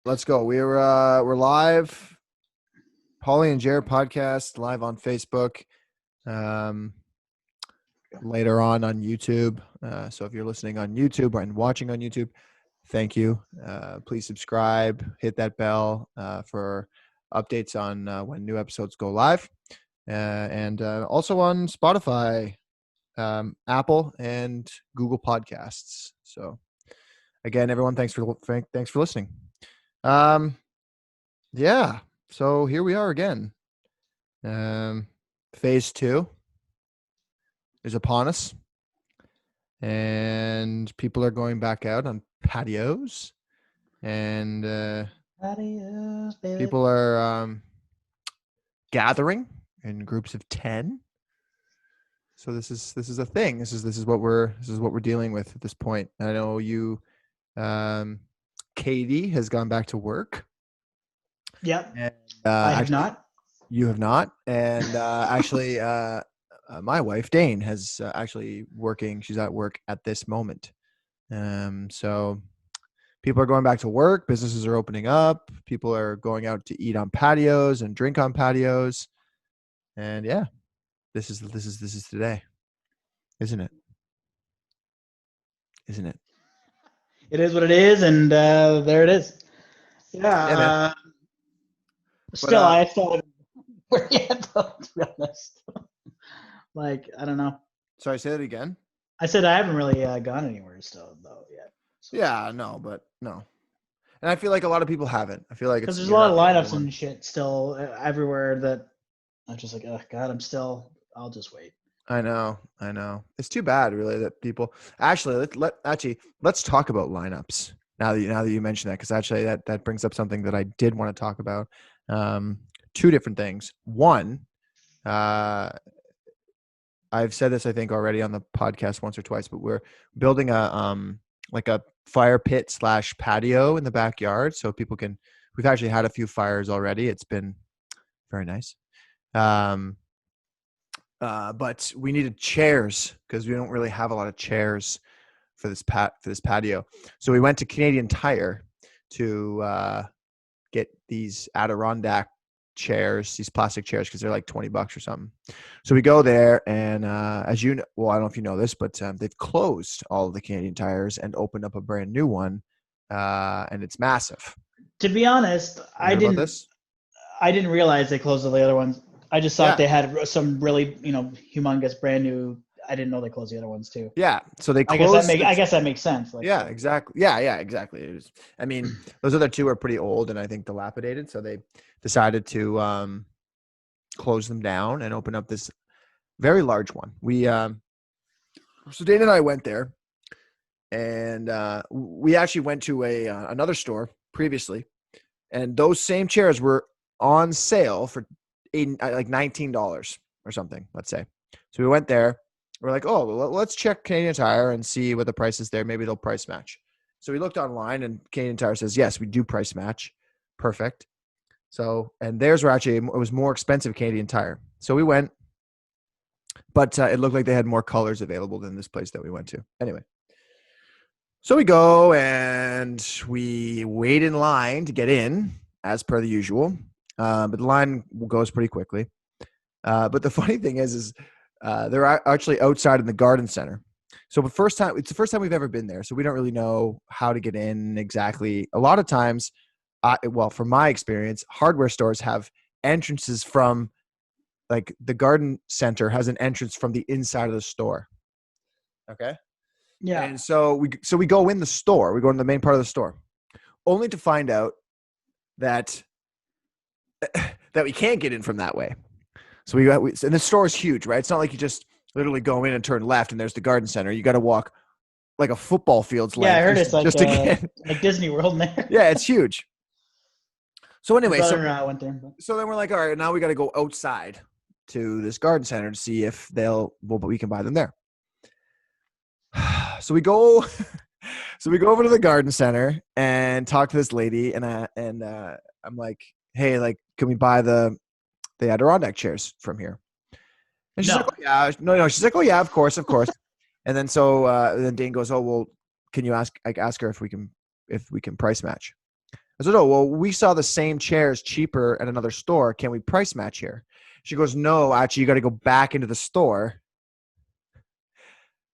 Let's go. We're live. Paulie and Jared podcast live on Facebook. Um, Later on YouTube. So if you're listening on YouTube and watching on YouTube, thank you. Please subscribe, hit that bell for updates on when new episodes go live, and also on Spotify, Apple, and Google Podcasts. So again, everyone, thanks for listening. Yeah. So here we are again. Phase 2 is upon us, and people are going back out on patios, and Adios, baby. people are gathering in groups of 10. So this is a thing. This is what we're dealing with at this point. I know you, Katie, has gone back to work. Yep. And, I have not. You have not. And actually, my wife, Dane, has actually working. She's at work at this moment. So people are going back to work. Businesses are opening up. People are going out to eat on patios and drink on patios. And yeah, this is today, isn't it? Isn't it? It is what it is, and there it is. Yeah, Yeah. man. Still, I still haven't where yet, though, to be honest. Like, I don't know. Sorry, say that again. I said I haven't really gone anywhere still, though, yet. So. Yeah, no, but no. And I feel like a lot of people haven't. I feel like because there's a lot of lineups and shit still everywhere that I'm just like, oh God, I'll just wait. I know. It's too bad, really, that people actually let's talk about lineups now that you mention that, because actually that brings up something that I did want to talk about. Two different things. One, I've said this I think already on the podcast once or twice, but we're building like a fire pit / patio in the backyard, so people can. We've actually had a few fires already. It's been very nice. But we needed chairs because we don't really have a lot of chairs for this patio. So we went to Canadian Tire to get these Adirondack chairs, these plastic chairs, because they're like $20 or something. So we go there, and as you know, well, I don't know if you know this, but they've closed all of the Canadian Tires and opened up a brand new one, and it's massive. To be honest, I didn't realize they closed all the other ones. I just thought they had some really, humongous brand new. I didn't know they closed the other ones too. Yeah, so they closed. I guess that makes sense. Like, yeah, exactly. Yeah, exactly. It was. I mean, those other two are pretty old and I think dilapidated, so they decided to close them down and open up this very large one. So Dane and I went there, and we actually went to another store previously, and those same chairs were on sale for like $19 or something, let's say. So we went there. We're like, oh, well, let's check Canadian Tire and see what the price is there. Maybe they'll price match. So we looked online, and Canadian Tire says, yes, we do price match. Perfect. So, and theirs were actually, it was more expensive Canadian Tire. So we went, but it looked like they had more colors available than this place that we went to. Anyway. So we go and we wait in line to get in, as per the usual. But the line goes pretty quickly. But the funny thing is they're actually outside in the garden center. So it's the first time we've ever been there. So we don't really know how to get in exactly. A lot of times, from my experience, hardware stores have entrances from, like, the garden center has an entrance from the inside of the store. Okay. Yeah. And so we go in the store. We go in the main part of the store, only to find out that we can't get in from that way. So and the store is huge, right? It's not like you just literally go in and turn left and there's the garden center. You got to walk like a football field's length. Yeah, I heard it's like Disney World in there. Yeah, it's huge. So anyway, went there. So then we're like, all right, now we got to go outside to this garden center to see if but we can buy them there. So we go over to the garden center and talk to this lady, and I'm like, hey, like, can we buy the Adirondack chairs from here? And she's like, oh, yeah. No. She's like, oh, yeah, of course. And then then Dane goes, oh, well, can you ask her if we can price match? I said, oh, well, we saw the same chairs cheaper at another store. Can we price match here? She goes, no, actually, you got to go back into the store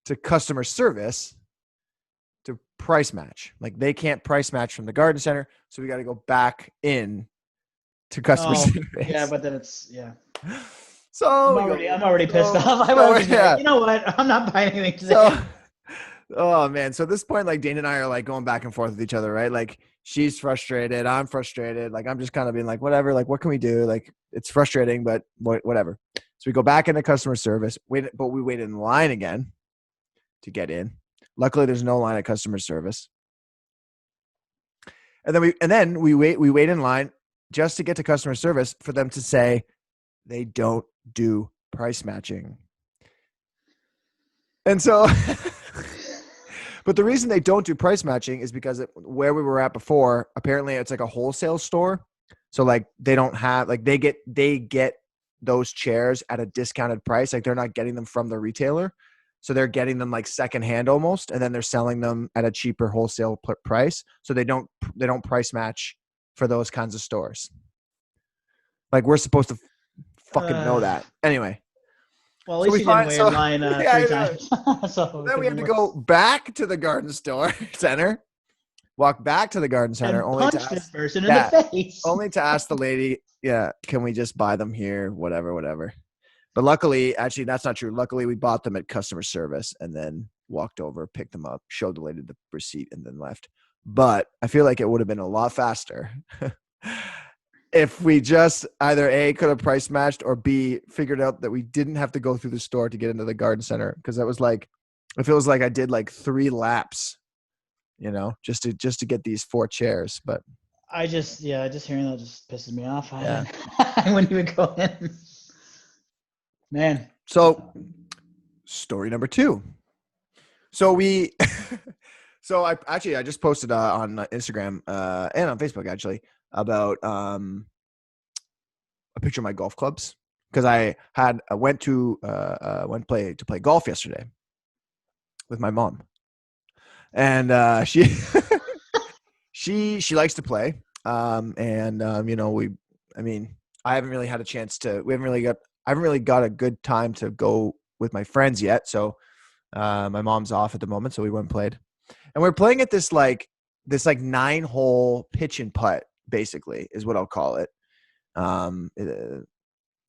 to customer service to price match. Like they can't price match from the garden center. So we got to go back in to customer service. Yeah, but then it's, yeah. So I'm already pissed off. I was just like, you know what? I'm not buying anything today. Oh man. So at this point, like Dana and I are like going back and forth with each other, right? Like she's frustrated. I'm frustrated. Like I'm just kind of being like, whatever, like what can we do? Like it's frustrating, but whatever. So we go back into customer service, but we wait in line again to get in. Luckily there's no line at customer service. And then we wait in line just to get to customer service for them to say they don't do price matching. And so, but the reason they don't do price matching is because where we were at before, apparently it's like a wholesale store. So like they don't have, like they get those chairs at a discounted price. Like they're not getting them from the retailer. So they're getting them like secondhand almost, and then they're selling them at a cheaper wholesale price. So they don't price match for those kinds of stores. Like we're supposed to fucking know that. Anyway. Well, at least you didn't wait in line 3 times. So then we had to go back to the garden center, walk back to the garden center, and only to ask this person in the face. Only to ask the lady, can we just buy them here? Whatever. But luckily, actually, that's not true. Luckily, we bought them at customer service and then walked over, picked them up, showed the lady the receipt, and then left. But I feel like it would have been a lot faster if we just either A, could have price matched, or B, figured out that we didn't have to go through the store to get into the garden center. Because that was like, it feels like I did like 3 laps, just to get these 4 chairs. But just hearing that just pisses me off. I wouldn't even go in. Man. So story number 2. So I just posted on Instagram and on Facebook actually about a picture of my golf clubs, because I went to play golf yesterday with my mom, and she she likes to play, I haven't really had a chance to. I haven't really got a good time to go with my friends yet. So my mom's off at the moment, so we went and played, and we're playing at this 9-hole pitch and putt. Basically, is what I'll call it.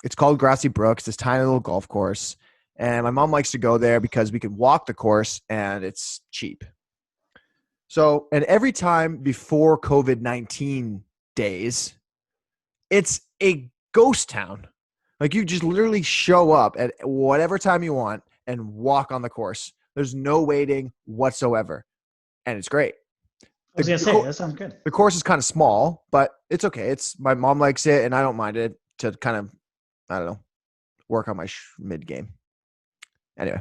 It's called Grassy Brook. It's this tiny little golf course, and my mom likes to go there because we can walk the course and it's cheap. So, and every time before COVID-19 days, it's a ghost town. Like you just literally show up at whatever time you want and walk on the course. There's no waiting whatsoever, and it's great. I was going to say, that sounds good. The course is kind of small, but it's okay. My mom likes it, and I don't mind it to kind of, I don't know, work on my mid game. Anyway,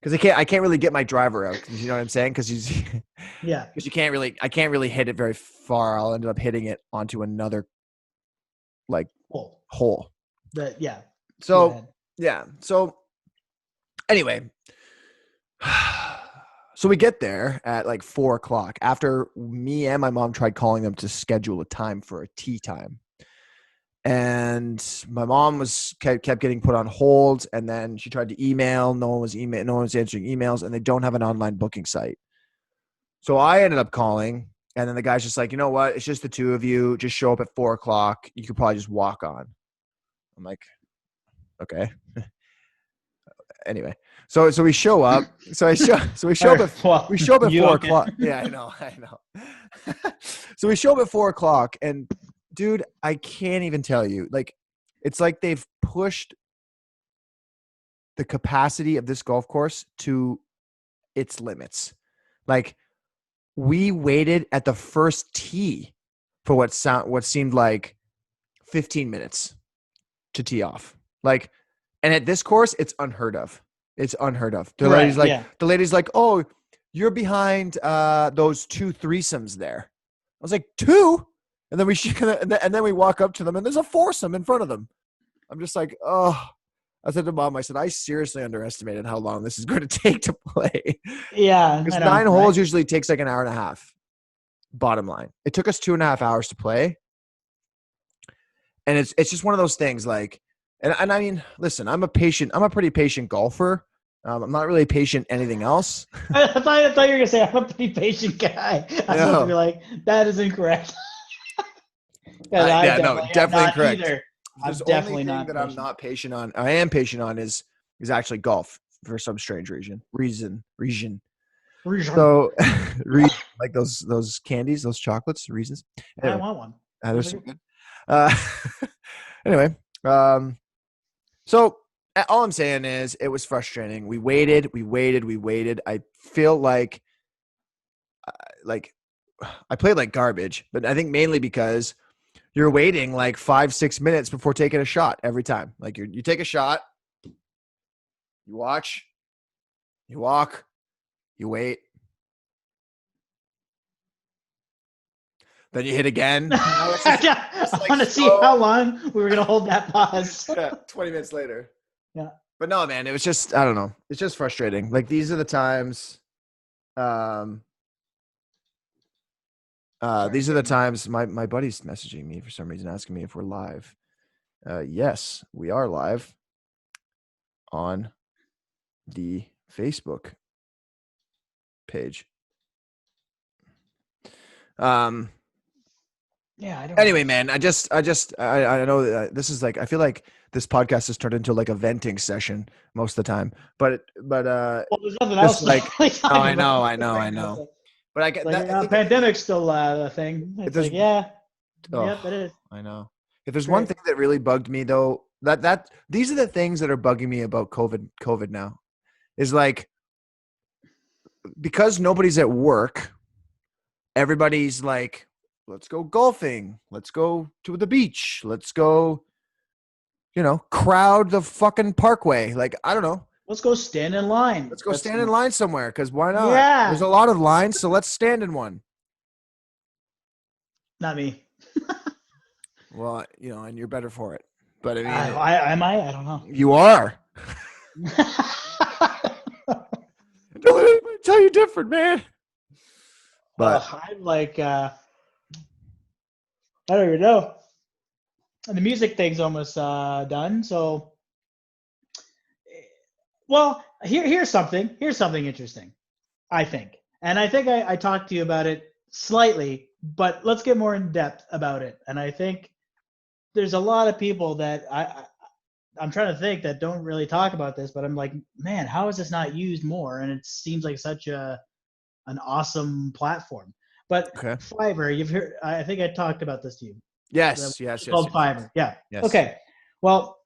because I can't really get my driver out. You know what I'm saying? Because because I can't really hit it very far. I'll end up hitting it onto another hole. So anyway. So we get there at 4:00 after me and my mom tried calling them to schedule a time for a tea time. And my mom kept getting put on hold, and then she tried to email. No one was answering emails, and they don't have an online booking site. So I ended up calling, and then the guy's just like, you know what? It's just the 2 of you. Just show up at 4:00. You could probably just walk on. I'm like, okay. Anyway, so we show up. So we show up at 4:00. Yeah, I know. So we show up at 4:00, and dude, I can't even tell you. It's like they've pushed the capacity of this golf course to its limits. Like we waited at the first tee for what seemed like 15 minutes to tee off. And at this course, it's unheard of. It's unheard of. The lady's like, oh, you're behind those 2 threesomes there. I was like, 2? And then we walk up to them, and there's a foursome in front of them. I'm just like, oh. I said to Mom, I seriously underestimated how long this is going to take to play. Yeah. Because 9 holes usually takes like an hour and a half. bottom line. It took us 2.5 hours to play. And it's just one of those things like, and I mean, listen, I'm a pretty patient golfer. I'm not really patient anything else. I thought you were gonna say I'm a pretty patient guy. I was about to be like, that is incorrect. Definitely incorrect. Either. There's only thing that I'm not patient on. I am patient on is actually golf for some strange reason. So, like those candies, those chocolates, reasons. Anyway, I want one. They're so good. Anyway, so all I'm saying is it was frustrating. We waited. I feel like I played like garbage, but I think mainly because you're waiting like 5-6 minutes before taking a shot every time. Like you take a shot, you watch, you walk, you wait. Then you hit again. I want to see how long we were going to hold that pause. Yeah, 20 minutes later. Yeah. But no, man, it was just, I don't know. It's just frustrating. Like these are the times, these are the times my buddy's messaging me for some reason, asking me if we're live. Yes, we are live on the Facebook page. Yeah, I don't anyway, man, I know that this is like, I feel like this podcast has turned into like a venting session most of the time, but well, there's nothing else. Like, oh, I know. But I get like, that. Pandemic's still a thing. It's like, yeah, yep, it is. I know. If there's one thing that really bugged me though, that these are the things that are bugging me about COVID now, is like, because nobody's at work, everybody's like, let's go golfing. Let's go to the beach. Let's go, crowd the fucking parkway. Like, I don't know. Let's go stand in line. Let's go stand in line somewhere, because why not? Yeah. There's a lot of lines, so let's stand in one. Not me. Well, and you're better for it. But I mean, am I? I don't know. You are. Don't let anybody tell you different, man. But I'm like, I don't even know. The music thing's almost done. So, well, here's something interesting, I think. And I think I talked to you about it slightly, but let's get more in depth about it. And I think there's a lot of people that I'm trying to think that don't really talk about this, but I'm like, man, how is this not used more? And it seems like such an awesome platform. But okay. Fiverr, you've heard, I think I talked about this to you. Yes. Called Fiverr. Yeah. Yes. Okay. Well,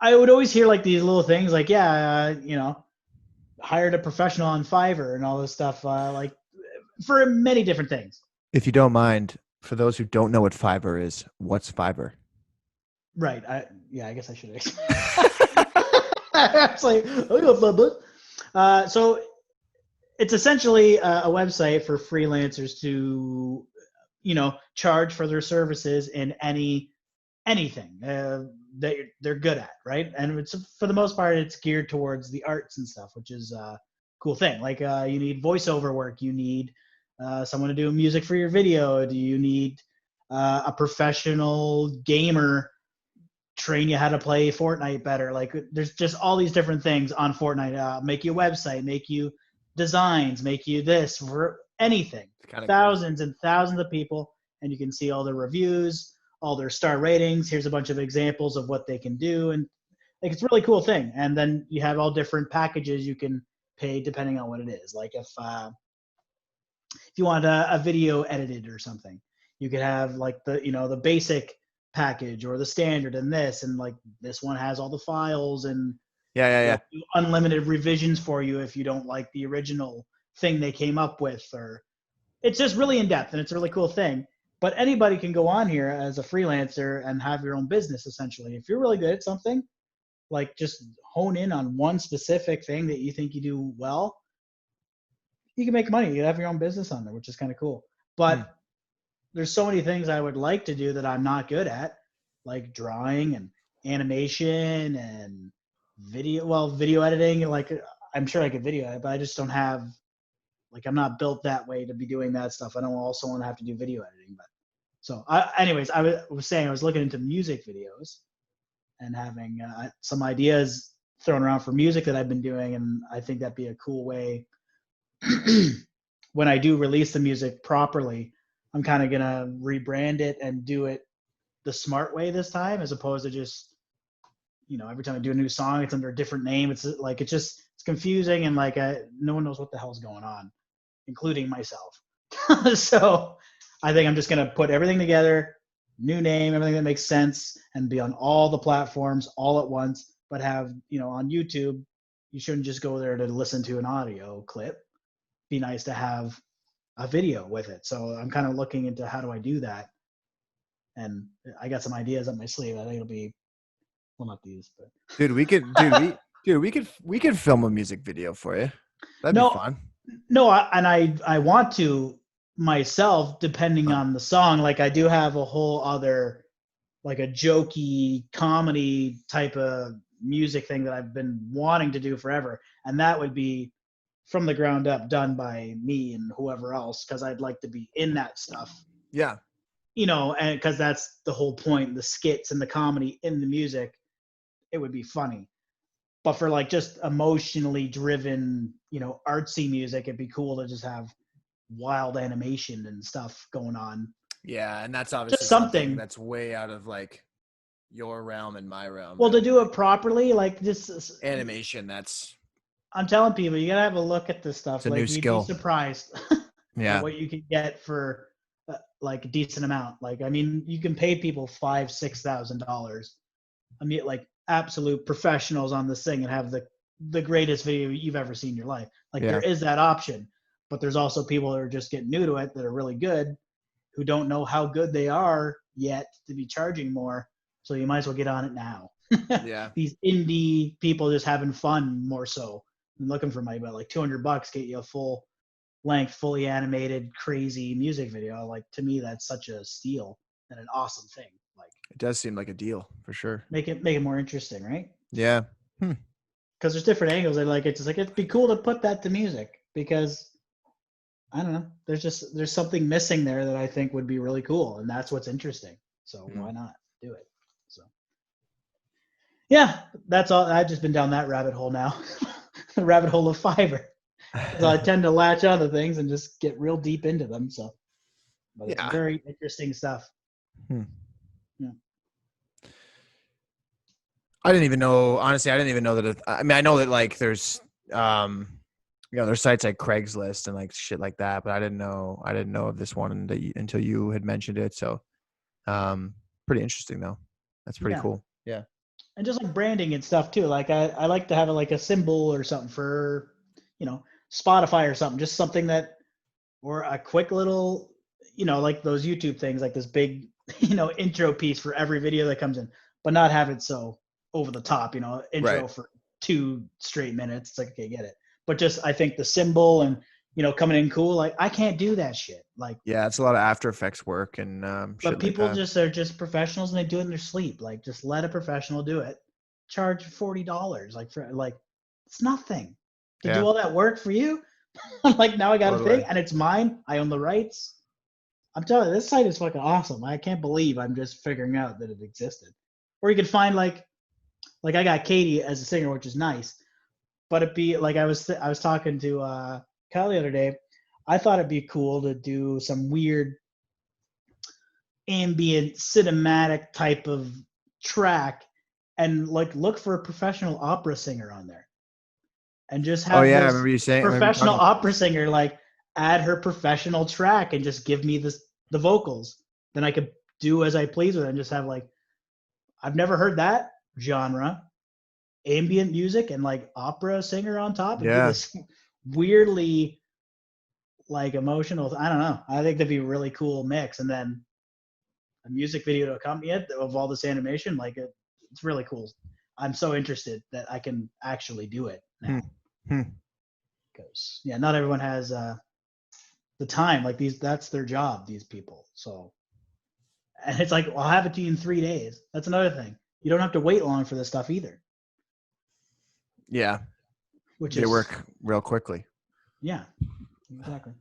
I would always hear like these little things like, hired a professional on Fiverr and all this stuff, like for many different things. If you don't mind, for those who don't know what Fiverr is, what's Fiverr? Right. I guess I should explain. It's like, so it's essentially a website for freelancers to, charge for their services in anything that they're good at, right? And it's, for the most part, it's geared towards the arts and stuff, which is a cool thing. Like you need voiceover work, you need someone to do music for your video, do you need a professional gamer train you how to play Fortnite better? Like there's just all these different things on Fortnite, make you a website, make you designs, make you this, for anything. Thousands and thousands of people, and you can see all their reviews, all their star ratings. Here's a bunch of examples of what they can do, and like it's a really cool thing. And then you have all different packages you can pay depending on what it is. Like if you want a video edited or something, you could have like the basic package or the standard and this, and like this one has all the files and unlimited revisions for you if you don't like the original thing they came up with. Or it's just really in depth, and it's a really cool thing. But anybody can go on here as a freelancer and have your own business, essentially. If you're really good at something, like just hone in on one specific thing that you think you do well, you can make money. You have your own business on there, which is kind of cool. But there's so many things I would like to do that I'm not good at, like drawing and animation and video editing. Like I'm sure I could video it, but I just don't have Like I'm not built that way to be doing that stuff. I don't also want to have to do video editing. But so, anyways, I was saying I was looking into music videos and having some ideas thrown around for music that I've been doing, and I think that'd be a cool way when I do release the music properly. I'm kind of gonna rebrand it and do it the smart way this time, as opposed to just every time I do a new song, it's under a different name. It's like it's confusing and like no one knows what the hell's going on, including myself. So I think I'm just gonna put everything together, new name, everything that makes sense, and be on all the platforms all at once. But have on YouTube, you shouldn't just go there to listen to an audio clip. Be nice to have a video with it. So I'm kind of looking into how do I do that, and I got some ideas up my sleeve. I think it'll be not these, but dude, we could film a music video for you. That'd be fun. No, I want to myself, depending on the song. Like I do have a whole other, like a jokey comedy type of music thing that I've been wanting to do forever, and that would be from the ground up, done by me and whoever else, because I'd like to be in that stuff. Yeah. And because that's the whole point, the skits and the comedy in the music, it would be funny. But for like just emotionally driven, artsy music, it'd be cool to just have wild animation and stuff going on. Yeah, and that's obviously just something that's way out of like your realm and my realm. Well, to do it properly, like this animation, that's. I'm telling people, you gotta have a look at this stuff. It's a like new skill. You'd be surprised. Yeah. What you can get for like a decent amount. Like, I mean, you can pay people $5,000-$6,000. I mean, like absolute professionals on this thing and have the greatest video you've ever seen in your life. Like there is that option, but there's also people that are just getting new to it that are really good, who don't know how good they are yet to be charging more. So you might as well get on it now. Yeah. These indie people just having fun more so. I'm looking for money, but like $200 get you a full length, fully animated, crazy music video. Like to me, that's such a steal and an awesome thing. Like it does seem like a deal for sure. Make it more interesting, right? Yeah. Because there's different angles. I like it. It's like it'd be cool to put that to music because I don't know. There's something missing there that I think would be really cool, and that's what's interesting. So why not do it? So yeah, that's all. I've just been down that rabbit hole now. The rabbit hole of Fiverr. So I tend to latch on to things and just get real deep into them. So, but it's very interesting stuff. Yeah. I didn't even know. Honestly, I didn't even know that. I mean, I know that like there's, there's sites like Craigslist and like shit like that, but I didn't know of this one until you had mentioned it. So, pretty interesting though. That's pretty cool. Yeah. And just like branding and stuff too. Like I like to have like a symbol or something for, Spotify or something, just something that, or a quick little, like those YouTube things, like this big, intro piece for every video that comes in, but not have it so over the top, intro for 2 straight minutes. It's like, okay, get it. But just, I think the symbol and, coming in cool, like I can't do that shit. Like, yeah, it's a lot of After Effects work and, but people are just professionals and they do it in their sleep. Like just let a professional do it. Charge $40. Like it's nothing to do all that work for you. Like now I got a thing and it's mine. I own the rights. I'm telling you, this site is fucking awesome. I can't believe I'm just figuring out that it existed. Or you could find like I got Katie as a singer, which is nice. But it'd be like I was talking to Kyle the other day. I thought it'd be cool to do some weird ambient cinematic type of track and like look for a professional opera singer on there. And just have I remember you saying professional opera singer like add her professional track and just give me the vocals. Then I could do as I please with it and just have like, I've never heard that genre, ambient music and like opera singer on top and do this weirdly like emotional. I don't know. I think that'd be a really cool mix. And then a music video to accompany it of all this animation. Like it's really cool. I'm so interested that I can actually do it now. Because not everyone has the time. Like that's their job. These people. So, and it's like, well, I'll have it to you in 3 days. That's another thing. You don't have to wait long for this stuff either. Yeah. They work real quickly. Yeah. Exactly.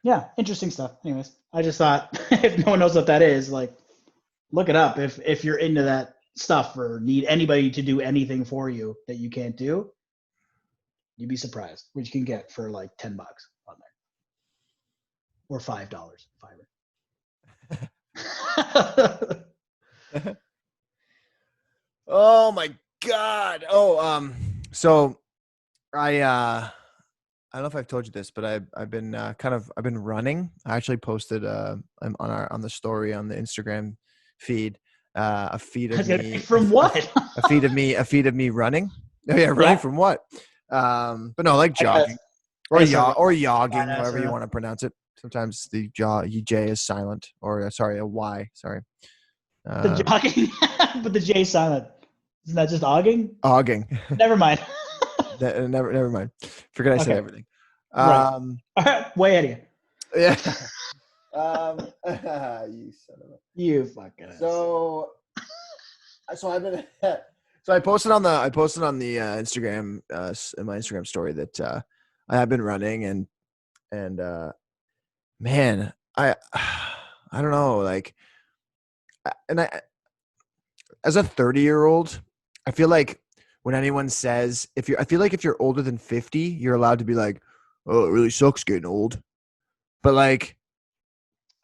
Yeah, interesting stuff. Anyways, I just thought if no one knows what that is, like look it up if you're into that stuff or need anybody to do anything for you that you can't do. You'd be surprised what you can get for like $10 on there or $5. Fiverr. Oh my God. Oh, so I don't know if I've told you this, but I've been I've been running. I actually posted on the story on the Instagram feed a feed of me From what? a feed of me running. Oh yeah, running Yeah, from what? But no, like I gotta, jogging I or gotta start running yogging, badass however you around. want to pronounce it. Sometimes the J is silent, or sorry, a Y. Sorry, The um, jogging, but the J silent. Isn't that just ogging? ogging. Never mind. Never mind. Forget I said Okay, everything. right. Um, All right, way ahead of you. yeah. You son of a. You fucking ass. So I've been so I posted on the Instagram in my Instagram story that I have been running and man I don't know, like and I as a 30-year-old I feel like when anyone says I feel like if you're older than 50 you're allowed to be like, oh, it really sucks getting old, but like,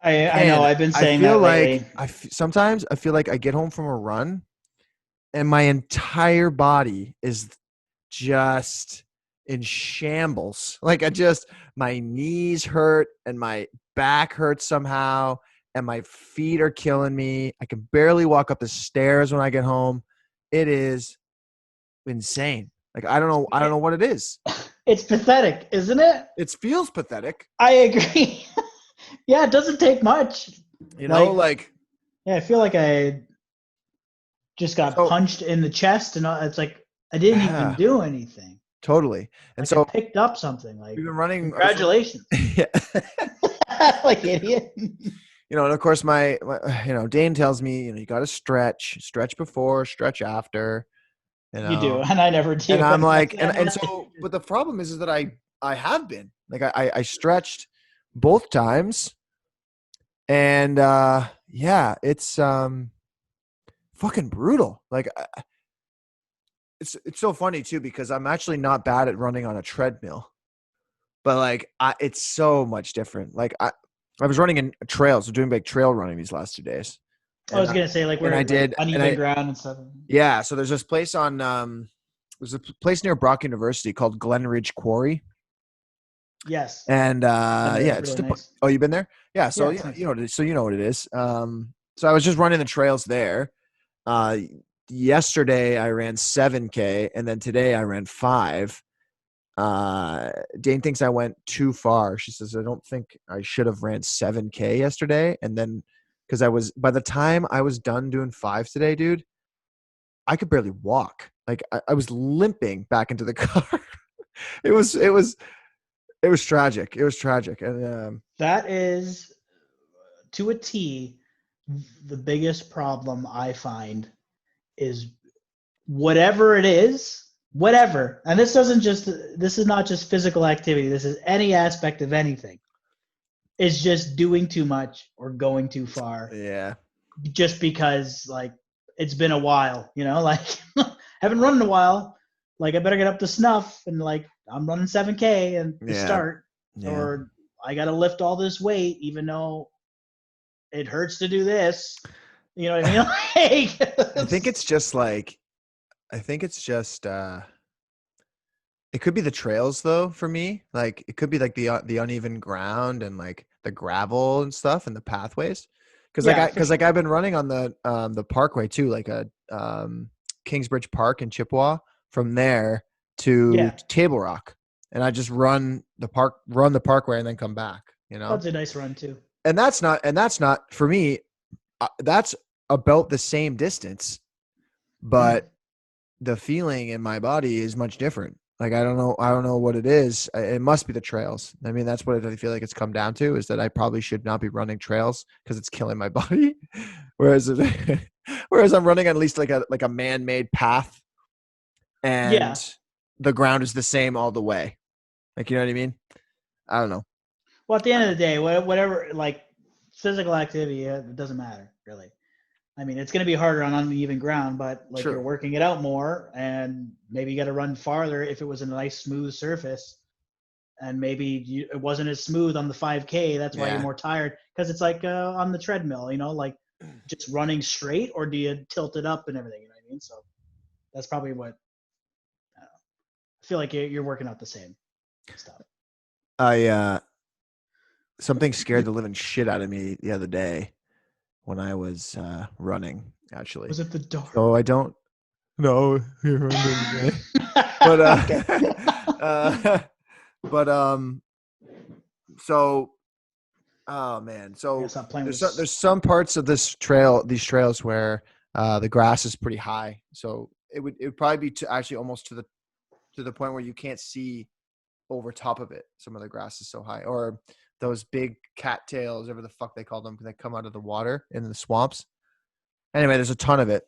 I know. man, I've been I saying feel that like lately. sometimes I feel like I get home from a run and my entire body is just in shambles. Like my knees hurt and my back hurts somehow and my feet are killing me. I can barely walk up the stairs when I get home. It is insane. Like I don't know what it is. It's pathetic, isn't it? It feels pathetic, I agree. Yeah, it doesn't take much. Like, like yeah, I feel like I just got so punched in the chest, and it's like I didn't even yeah, do anything. totally. And Like I so picked up something. Like, we've been running. I was congratulations. yeah. Like idiot. And of course my Dane tells me, you got to stretch before, stretch after, you You do, know, and I never and do. I'm like, And and then so, but the problem is that I have been like, I stretched both times and, yeah, it's, fucking brutal. Like, it's so funny too, because I'm actually not bad at running on a treadmill, but like, it's so much different. Like I was running in trails, so doing like trail running these last 2 days. I And was gonna say like and I we're like did, and uneven ground and stuff. yeah. So there's this place on there's a place near Brock University called Glen Ridge Quarry, Yes, and been there. yeah, It's it's really just nice. oh, you've been there, yeah. So Yeah, yeah, it's nice. so you know what it is. So I was just running the trails there. Uh, Yesterday I ran 7K, and then today I ran 5. Dane thinks I went too far. She says I don't think I should have ran 7K yesterday, and then because by the time I was done doing 5 today, dude, I could barely walk. Like I was limping back into the car. It was tragic. It was tragic. And That is to a T the biggest problem I find is whatever it is, whatever. And this is not just physical activity. This is any aspect of anything. Is just doing too much or going too far yeah, just because like it's been a while, like haven't run in a while. Like I better get up to snuff and like I'm running 7K and to yeah, start, yeah. or I got to lift all this weight even though it hurts to do this. You know what I mean? Like, I think it's just like I think it's just it could be the trails though for me. Like it could be like the uneven ground and like the gravel and stuff and the pathways. yeah, for sure. I've been running on the parkway too, like a Kingsbridge Park in Chippewa, from there to Yeah, Table Rock, and I just run the parkway and then come back. that's a nice run too. And that's not for me. That's about the same distance, but the feeling in my body is much different. Like I don't know what it is. It must be the trails. I mean, that's what I feel like it's come down to, is that I probably should not be running trails because it's killing my body. whereas whereas I'm running at least like a man-made path, Yeah, and the ground is the same all the way. Like, you know what I mean? I don't know. Well, at the end of the day, whatever, like physical activity, it doesn't matter really. I mean, it's going to be harder on uneven ground, but like you're True. working it out more, and maybe you got to run farther if it was a nice smooth surface, and maybe it wasn't as smooth on the 5K. That's why you're Yeah. more tired, because it's like on the treadmill, like just running straight, or do you tilt it up and everything? You know what I mean? So that's probably what I feel like you're working out the same stuff. Something scared the living shit out of me the other day when I was running, actually. Was it the dark? So I don't know you're running. But Okay. but so oh man, I gotta so stop playing with there's some parts of these trails where the grass is pretty high, so it would probably be actually almost to the point where you can't see over top of it. Some of the grass is so high, or those big cattails, whatever the fuck they call them, they come out of the water in the swamps. Anyway, there's a ton of it,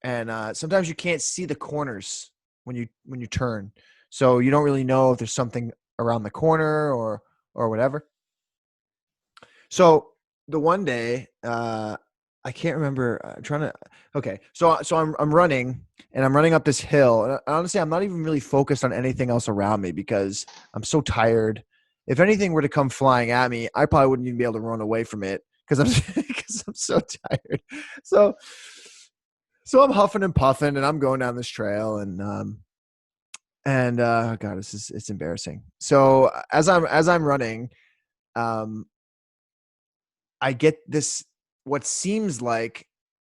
and sometimes you can't see the corners when you turn, so you don't really know if there's something around the corner or whatever. So the one day, I can't remember. I'm trying to. Okay, so I'm running, and I'm running up this hill, and honestly, I'm not even really focused on anything else around me because I'm so tired. If anything were to come flying at me, I probably wouldn't even be able to run away from it because I'm so tired. So I'm huffing and puffing, and I'm going down this trail, and God, it's embarrassing. So as I'm running, um, I get this what seems like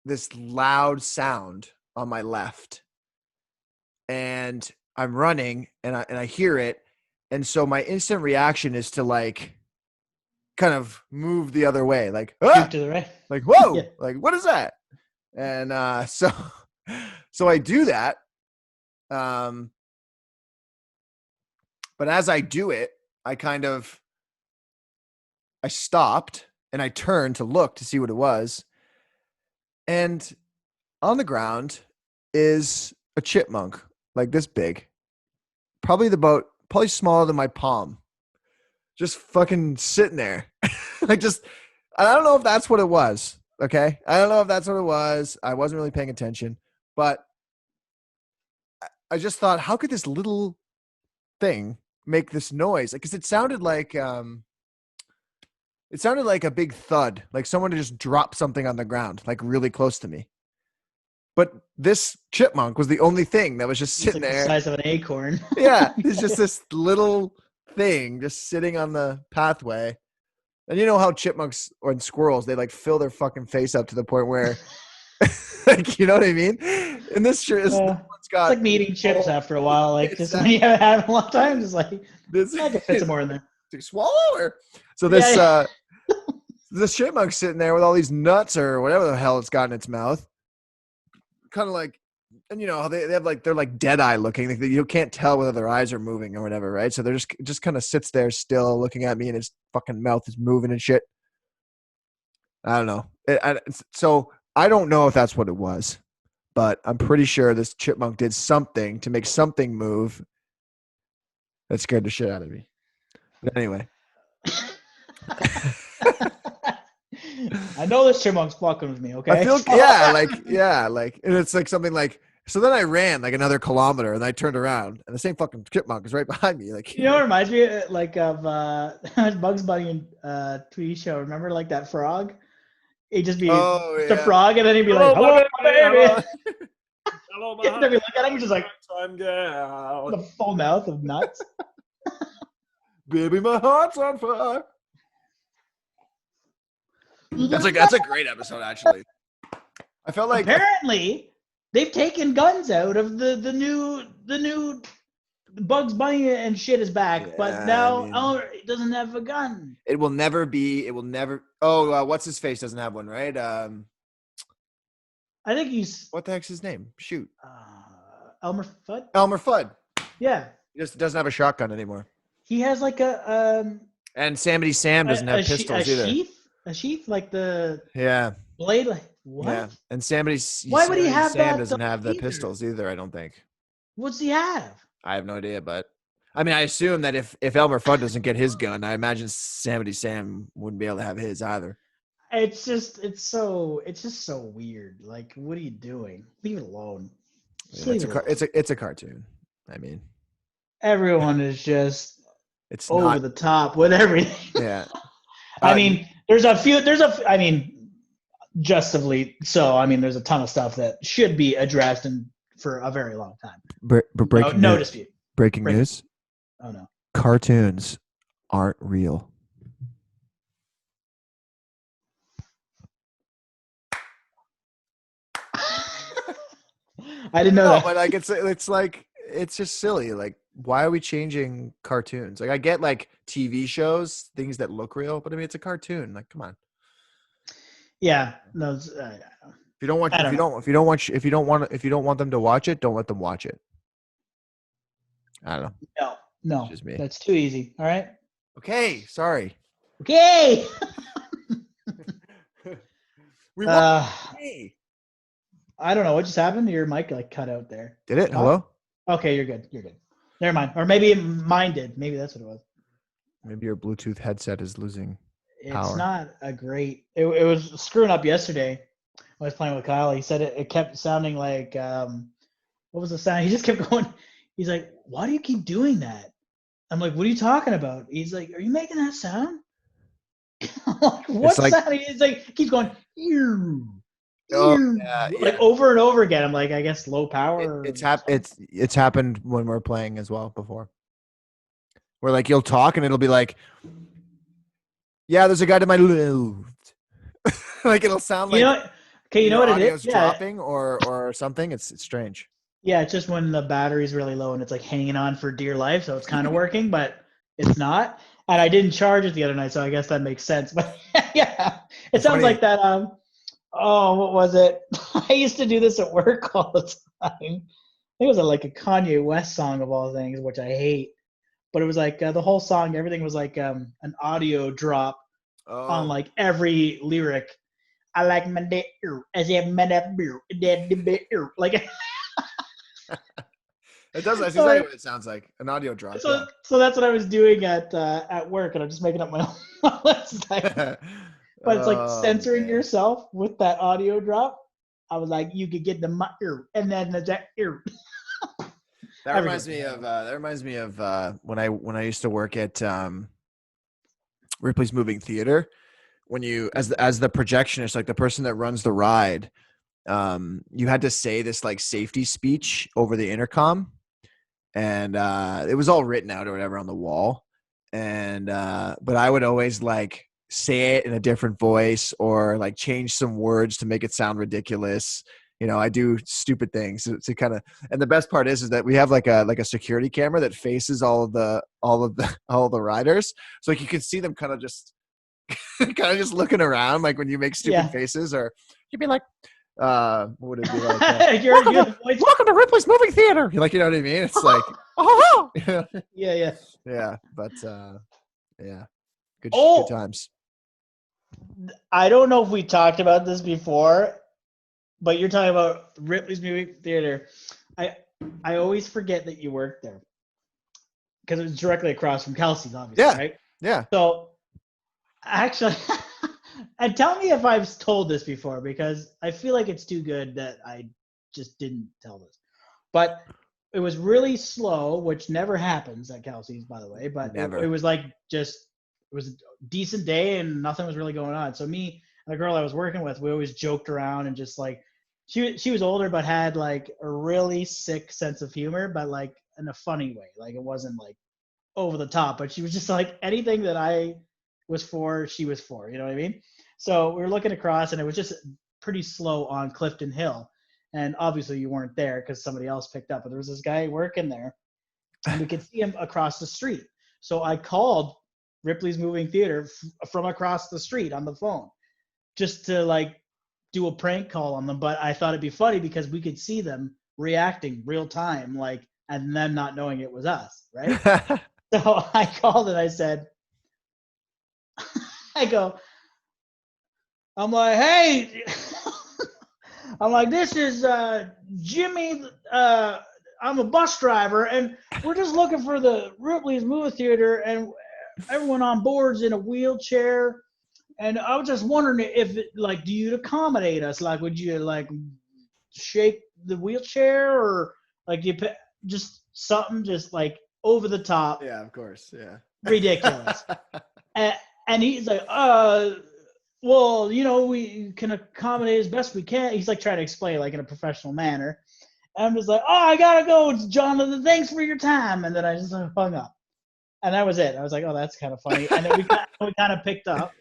this loud sound on my left, and I'm running, and I hear it, and so my instant reaction is to like kind of move the other way, like Shoot to the right. like Yeah. whoa, like what is that? And so I do that, um, but as I do it, I stopped and I turned to look to see what it was, and on the ground is a chipmunk, like this big, probably smaller than my palm, just fucking sitting there. Like just, I don't know if that's what it was. Okay. I don't know if that's what it was. I wasn't really paying attention, but I just thought, how could this little thing make this noise? Because it sounded like a big thud, like someone had just dropped something on the ground, like really close to me. But this chipmunk was the only thing that was just It's sitting like the there. size of an acorn. Yeah, it's just this little thing just sitting on the pathway. And you know how chipmunks or squirrels, they like fill their fucking face up to the point where, like, you know what I mean? And this one's It's got like me eating chips after a while. Like just when exactly. you haven't had it in a long time, just like This I can fit some more in there. to swallow or so Yeah. this chipmunk's sitting there with all these nuts or whatever the hell it's got in its mouth, kind of like, and you know how they have like, they're like dead eye looking. You can't tell whether their eyes are moving or whatever, right? So they're just kind of sits there still looking at me, and his fucking mouth is moving and shit. I don't know. So I don't know if that's what it was, but I'm pretty sure this chipmunk did something to make something move that scared the shit out of me. But anyway. I know this chipmunk's fucking with me, okay? I feel like and it's like something like, so then I ran like another kilometer and I turned around and the same fucking chipmunk is right behind me. Like, You know, it reminds me like of Bugs Bunny and TV show. Remember, like that frog? He'd just be the frog, and then he'd be like, "Hello, my baby." Hello, my And then we look at him, he's just like time gal. the full mouth of nuts. Baby, my heart's on fire. That's a great episode, actually. I felt like apparently they've taken guns out of the new Bugs Bunny and shit is back, Yeah, but now I mean, Elmer doesn't have a gun. it will never. Oh, what's his face doesn't have one, right? I think he's What the heck's his name? Shoot, Elmer Fudd. Elmer Fudd. Yeah, He just doesn't have a shotgun anymore. he has like And Samity Sam doesn't have pistols either. a sheath like the Yeah, blade. Like what? yeah. And Why would he have Sam that doesn't have the either? pistols either. I don't think. What's he have? I have no idea, but I mean, I assume that if Elmer Fudd doesn't get his gun, I imagine Samity Sam wouldn't be able to have his either. It's just so weird. Like, what are you doing? Leave it alone. Just Yeah, leave it alone. it's a cartoon. I mean, Everyone is just it's over not. the top with everything. Yeah. I mean, I mean, justly so. I mean, there's a ton of stuff that should be addressed and for a very long time. Breaking No news. dispute. Breaking news. Oh no. Cartoons aren't real. I didn't know No, that. but like it's like it's just silly. Like, why are we changing cartoons? Like, I get like TV shows, things that look real, but I mean, it's a cartoon. Like, come on. Yeah. No. If you don't want, I don't know. if you don't want them to watch it, don't let them watch it. I don't know. No. It's just me. That's too easy. All right. Okay, sorry. Okay. We want. Hey. I don't know what just happened. Your mic like cut out there. Did it? Hello? Okay, you're good. You're good. Never mind. Or maybe mine did. Maybe that's what it was. Maybe your Bluetooth headset is losing power. It's not a great. It was screwing up yesterday. I was playing with Kyle. He said it kept sounding like what was the sound? He just kept going. He's like, "Why do you keep doing that?" I'm like, "What are you talking about?" He's like, "Are you making that sound?" I'm like, "What sound?" He's like, keeps going. Ew. Yeah. Like over and over again. I'm like, I guess low power. It's happened when we're playing as well before. Where like you'll talk and it'll be like, yeah, there's a guy to my left. Like it'll sound like you know what it is? dropping or something. It's strange. Yeah, it's just when the battery's really low and it's like hanging on for dear life, so it's kind of working, but it's not. And I didn't charge it the other night, so I guess that makes sense. But yeah, it sounds like that. Oh, what was it? I used to do this at work all the time. I think it was like a Kanye West song of all things, which I hate. But it was like the whole song, everything was like an audio drop on like every lyric. I like my day, as if my beer, like. It does. That's exactly what it sounds like. An audio drop. So that's what I was doing at work, and I'm just making up my own list. But it's like censoring yourself with that audio drop. I was like, you could get the ear, and then the ear. That reminds me of when I used to work at Ripley's Moving Theater. When you as the projectionist, like the person that runs the ride, you had to say this like safety speech over the intercom, and it was all written out or whatever on the wall. And but I would always like say it in a different voice or like change some words to make it sound ridiculous. You know, I do stupid things to kind of, and the best part is that we have like a security camera that faces all of the riders, so like you can see them kind of just looking around, like when you make stupid faces, or you'd be like, what would it be like? Welcome to Ripley's Moving Theater. Like, you know what I mean? It's like, oh, yeah. But yeah, good times. I don't know if we talked about this before, but you're talking about Ripley's Moving Theater. I always forget that you worked there because it was directly across from Kelsey's, obviously, right? Yeah. So actually, and tell me if I've told this before, because I feel like it's too good that I just didn't tell this. But it was really slow, which never happens at Kelsey's, by the way. But it was like it was a decent day and nothing was really going on. So me and the girl I was working with, we always joked around and just like, she was older but had like a really sick sense of humor, but like in a funny way. Like it wasn't like over the top, but she was just like anything that I was for, she was for. You know what I mean? So we were looking across, and it was just pretty slow on Clifton Hill. And obviously you weren't there because somebody else picked up. But there was this guy working there, and we could see him across the street. So I called Ripley's Moving Theater from across the street on the phone just to like do a prank call on them. But I thought it'd be funny because we could see them reacting real time, like, and them not knowing it was us, right? So I called and I said, I'm like, hey, I'm like, this is Jimmy. I'm a bus driver, and we're just looking for the Ripley's movie theater, and everyone on board's in a wheelchair. And I was just wondering if, like, do you accommodate us? Like, would you like shake the wheelchair, or like just something just like over the top, Yeah, of course. Yeah. ridiculous? And he's like, well, we can accommodate as best we can. He's like trying to explain like in a professional manner. And I'm just like, oh, I gotta go, Jonathan. Thanks for your time. And then I just hung up, and that was it. I was like, oh, that's kind of funny. And then we kind of picked up,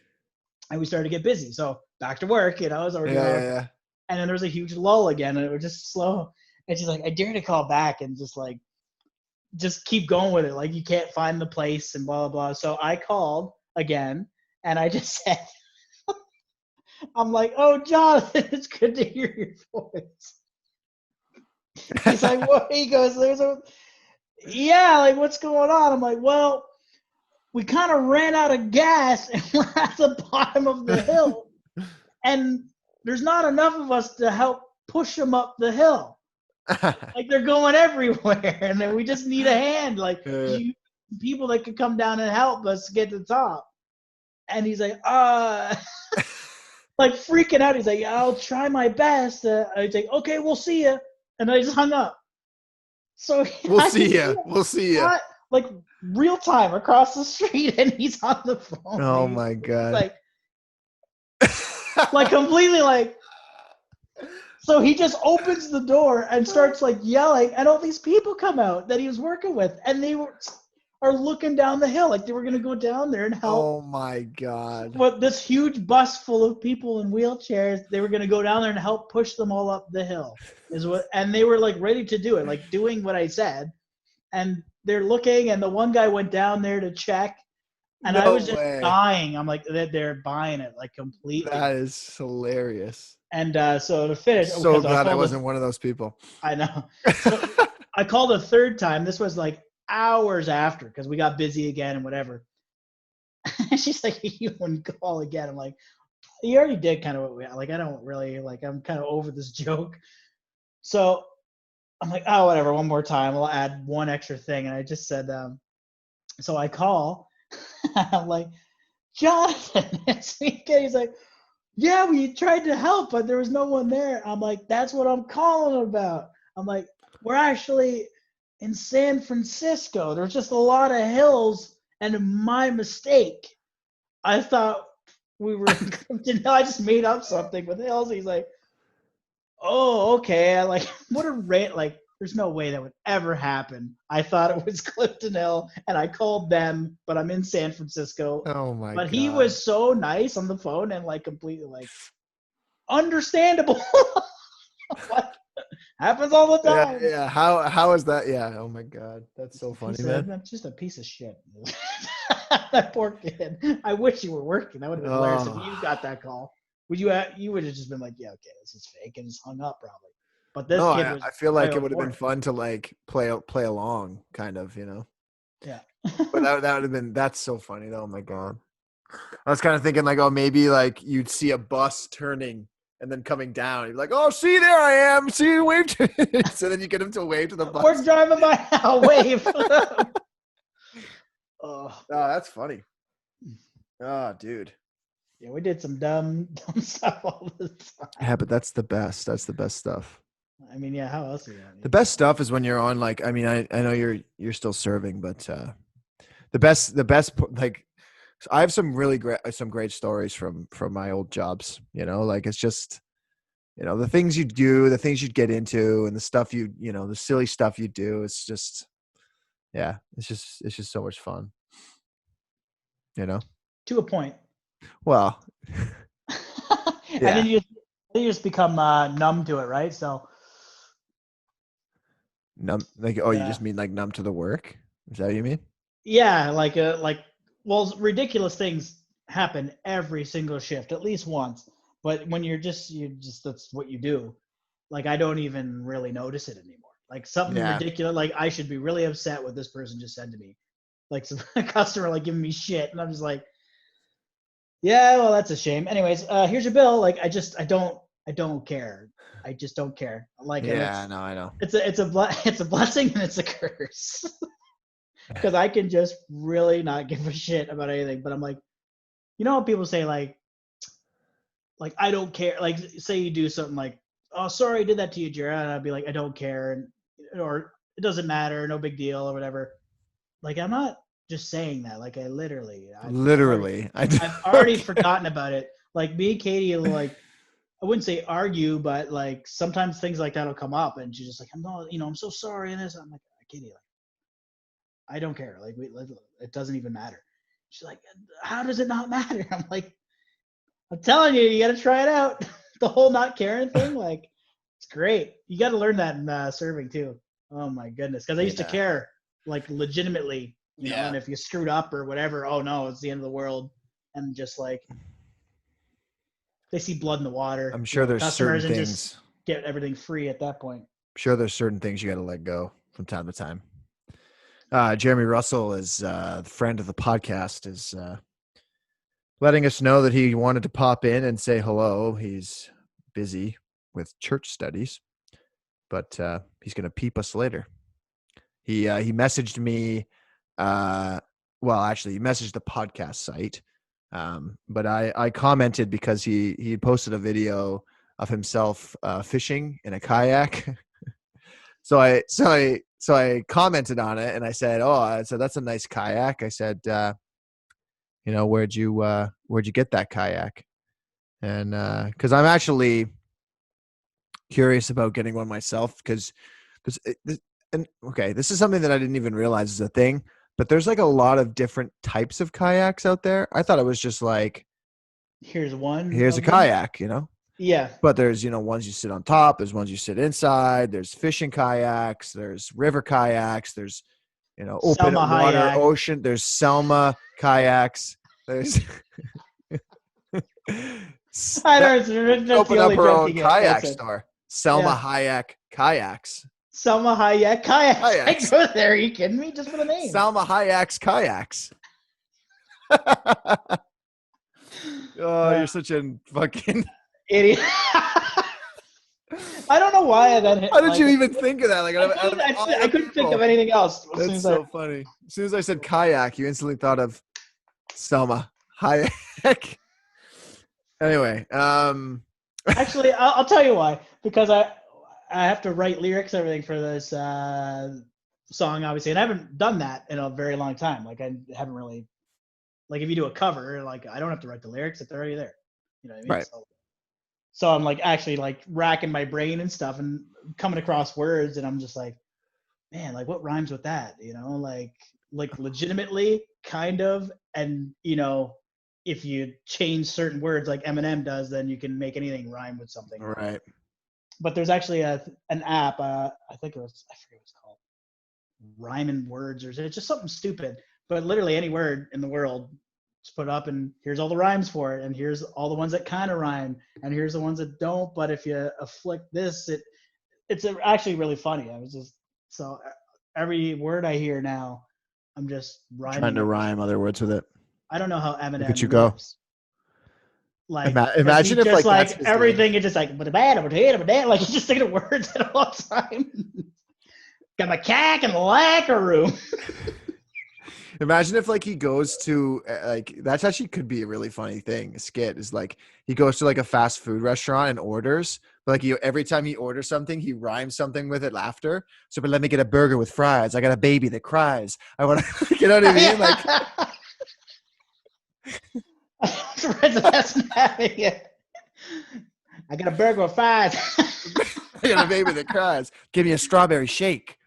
and we started to get busy. So back to work, so we're doing Yeah. and then there was a huge lull again, and it was just slow. And she's like, I dare to call back and just keep going with it. Like, you can't find the place and blah, blah, blah. So I called again, and I just said, I'm like, oh, Jonathan, it's good to hear your voice. He's like, what? He goes, yeah, like, what's going on? I'm like, well, we kind of ran out of gas, and we're at the bottom of the hill, and there's not enough of us to help push them up the hill. Like, they're going everywhere, and then we just need a hand, like people that could come down and help us get to the top. And he's like, like freaking out. He's like, I'll try my best. I was like, okay, we'll see you. And I just hung up. So We'll see you. Like real time across the street, and he's on the phone. Oh my God. Like completely like. So he just opens the door and starts like yelling, and all these people come out that he was working with, and they are looking down the hill like they were gonna go down there and help. Oh my God! What, this huge bus full of people in wheelchairs? They were gonna go down there and help push them all up the hill. And they were like ready to do it, like doing what I said. And they're looking, and the one guy went down there to check, and I was just dying. I'm like, they're buying it like completely. That is hilarious. And so to finish, so glad I wasn't one of those people. I know. So I called a third time. This was like hours after, because we got busy again and whatever. She's like, you wouldn't call again. I'm like, you already did kind of like, I don't really like, I'm kind of over this joke. So I'm like, oh, whatever, one more time. I'll add one extra thing. And I just said, so I call. I'm like, Jonathan, it's me again. He's like, yeah, we tried to help, but there was no one there. I'm like, that's what I'm calling about. I'm like, we're actually in San Francisco. There's just a lot of hills, and my mistake. I thought we were in Clifton Hill. I just made up something with hills. He's like, oh, okay. I like, what a rate. Like, there's no way that would ever happen. I thought it was Clifton Hill, and I called them, but I'm in San Francisco. Oh my God. But he was so nice on the phone and like completely like understandable. Like, happens all the time. Yeah. How is that? Yeah. Oh my God. That's so funny, man. That's just a piece of shit. That poor kid. I wish you were working. That would have been hilarious if you got that call. You would have just been like, yeah, okay, this is fake, and just hung up probably. But this kid was. I feel like it would have been fun to like play along, kind of, Yeah. But that would have been. That's so funny though. Oh my God. I was kind of thinking like, oh, maybe like you'd see a bus turning and then coming down. You're like, oh, see, there I am. See, wave to. So then you get him to wave to the bus. We're driving by now. Wave. Oh, that's funny. Oh, dude. Yeah, we did some dumb stuff all the time. Yeah, but that's the best. That's the best stuff. I mean, yeah, how else are you? The best stuff is when you're on, like, I mean, I know you're still serving, but the best like, I have some great stories from my old jobs, like, it's just, the things you do, the things you'd get into, and the stuff the silly stuff you do. It's just, yeah, it's just so much fun, To a point. Well, yeah. And then you just become numb to it, right? So numb, like, oh, you just mean like numb to the work? Is that what you mean? Yeah, well, ridiculous things happen every single shift, at least once. But when you just that's what you do. Like, I don't even really notice it anymore. Like, something ridiculous, like I should be really upset what this person just said to me. Like, some customer like giving me shit, and I'm just like, yeah, well, that's a shame. Anyways, here's your bill. Like, I don't I don't care. I just don't care. Like, and Yeah, no, I know. it's a blessing and it's a curse. Because I can just really not give a shit about anything. But I'm like, you know, people say like I don't care. Like, say you do something like, oh, sorry, I did that to you, Jared. And I'd be like, I don't care, or it doesn't matter, no big deal, or whatever. Like, I'm not just saying that. Like, Literally, I've already forgotten about it. Like, me and Katie, like, I wouldn't say argue, but like sometimes things like that will come up, and she's just like, I'm not, I'm so sorry, and this. I'm like, Katie, like, I don't care. Like, it doesn't even matter. She's like, how does it not matter? I'm like, I'm telling you, you got to try it out. The whole not caring thing, like, it's great. You got to learn that in serving too. Oh my goodness, because I used to care, like, legitimately, and if you screwed up or whatever, oh no, it's the end of the world, and just like they see blood in the water. I'm sure there's certain customers and things. just get everything free at that point. I'm sure there's certain things you got to let go from time to time. Jeremy Russell is the friend of the podcast, is letting us know that he wanted to pop in and say hello. He's busy with church studies, but he's going to peep us later. He messaged me. Well, actually, he messaged the podcast site, but I commented because he posted a video of himself fishing in a kayak. So I commented on it and I said, that's a nice kayak. I said, where'd you get that kayak? And because I'm actually curious about getting one myself, because this is something that I didn't even realize is a thing, but there's like a lot of different types of kayaks out there. I thought it was just like, here's a kayak, Yeah. But there's, ones you sit on top, there's ones you sit inside, there's fishing kayaks, there's river kayaks, there's, open Selma water, kayak. ocean, there's Selma kayaks, there's I don't know. open up her own kayak store. Selma Hayek kayaks. Selma Hayek kayaks. I go there. Are you kidding me? Just for the name. Selma Hayek's kayaks. You're such a fucking idiot. I don't know why that hit. How did you even think of that? Like, I couldn't think of anything else. That's so funny. As soon as I said kayak, you instantly thought of Selma Hayek. Anyway, actually, I'll tell you why. Because I have to write lyrics, everything for this song, obviously, and I haven't done that in a very long time. Like, I haven't really, like, if you do a cover, like, I don't have to write the lyrics; it's already there. You know what I mean? Right. So I'm like actually like racking my brain and stuff and coming across words, and I'm just like, man, like, what rhymes with that? Like legitimately, kind of, and if you change certain words like Eminem does, then you can make anything rhyme with something. Right. But there's actually an app. I think I forget what it's called. Rhyming words, or it's just something stupid. But literally any word in the world, just put up, and here's all the rhymes for it, and here's all the ones that kind of rhyme, and here's the ones that don't. But if you afflict this, it's actually really funny. So every word I hear now, I'm just rhyming. Trying to rhyme other words with it. I don't know how Eminem Look at you go. Like, imagine if just like that's everything is just like, like he's just thinking of words at all time. Got my cack and lacquer room. Imagine if like he goes to like, that's actually could be a really funny thing. A skit is like he goes to like a fast food restaurant and orders, but like every time he orders something, he rhymes something with it after. So, but let me get a burger with fries. I got a baby that cries. I want to, you know what I mean? Like, I got a burger with fries. I got a baby that cries. Give me a strawberry shake.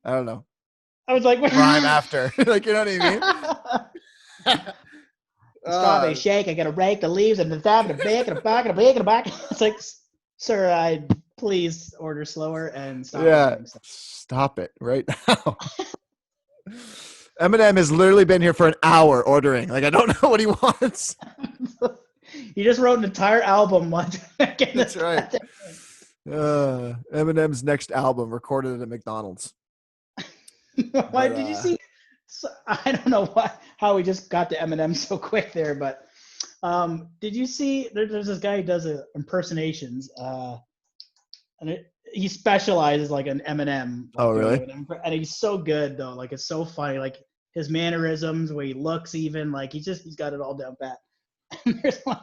I don't know. I was like, rhyme after. Like, you know what I mean? Strawberry shake. I got to rake the leaves and the top and a bake and a back and a bake and a back. It's like, sir, I please order slower and stop. Yeah, stop it right now. Eminem has literally been here for an hour ordering. Like, I don't know what he wants. He just wrote an entire album. That's right. Eminem's next album recorded at McDonald's. Why did you see? I don't know how we just got to Eminem so quick there, but Did you see? There's this guy who does impersonations, and he specializes like an Eminem, Oh, like doing really? Eminem, and he's so good though. Like it's so funny, like his mannerisms, the way he looks, even like he's got it all down pat. And there's one,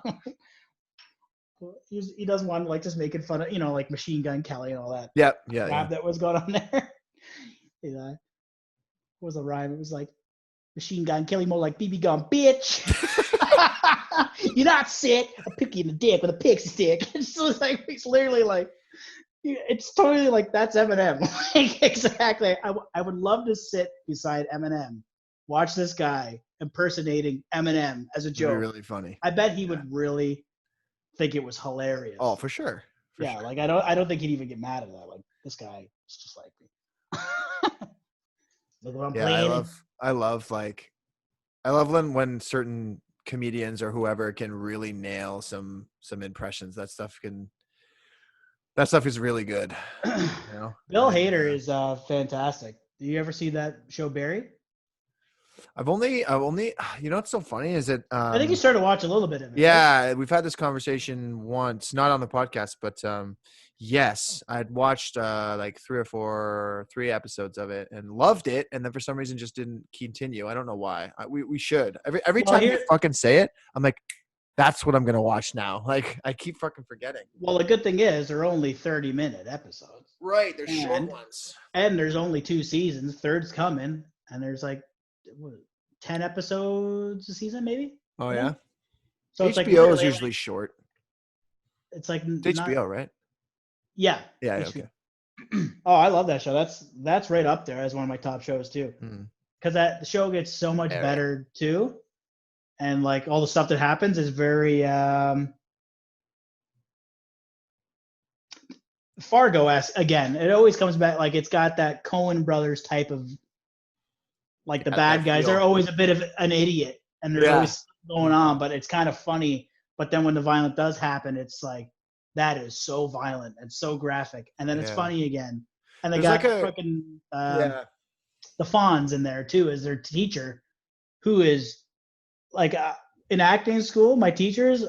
he does one like just making fun of like Machine Gun Kelly and all that Yeah, yeah, yeah. crap that was going on there. What was the rhyme? It was like Machine Gun Kelly, more like BB gun, bitch. You're not sick. I'll pick you in the dick with a pixie stick. It's just like it's literally like it's totally like that's Eminem. Like exactly. I would love to sit beside Eminem, watch this guy impersonating Eminem as a It'd be joke. really funny. I bet he would really think it was hilarious. Oh, for sure. Yeah, like I don't think he'd even get mad at that. Like this guy is just like me. Look what I'm playing. I love when certain comedians or whoever can really nail some impressions. That stuff is really good. Bill Hader is fantastic. Do you ever see that show Barry? I've only what's so funny is that I think you started to watch a little bit of it. Yeah, right? We've had this conversation once, not on the podcast, but yes, I'd watched like 3 episodes of it and loved it, and then for some reason just didn't continue. I don't know why. We should. Every time you fucking say it, I'm like, that's what I'm gonna watch now. Like I keep fucking forgetting. Well, the good thing is they're only 30-minute episodes. Right, they're short ones. And there's only 2 seasons. Third's coming, and there's like 10 episodes a season, maybe. Oh yeah. So HBO is usually short. It's like it's HBO, right? Yeah. Yeah. Okay. Oh, I love that show. That's right up there as one of my top shows too. Because the show gets so much better too, and like all the stuff that happens is very Fargo-esque. Again, it always comes back like it's got that Coen brothers type of like the bad guys are always a bit of an idiot, and there's always going on, but it's kind of funny. But then when the violence does happen, it's like that is so violent and so graphic, and then it's funny again. And they got fucking the Fonz in there too as their teacher, who is like in acting school. My teachers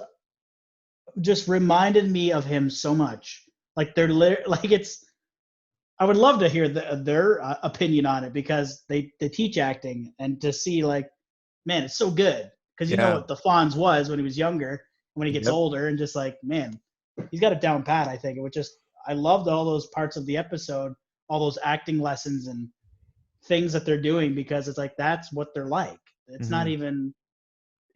just reminded me of him so much. Like they're like it's. I would love to hear their opinion on it because they teach acting, and to see like, man, it's so good because you know what the Fonz was when he was younger, when he gets older, and just like, man, he's got it down pat. I think it was just I loved all those parts of the episode, all those acting lessons and things that they're doing because it's like that's what they're like. It's not even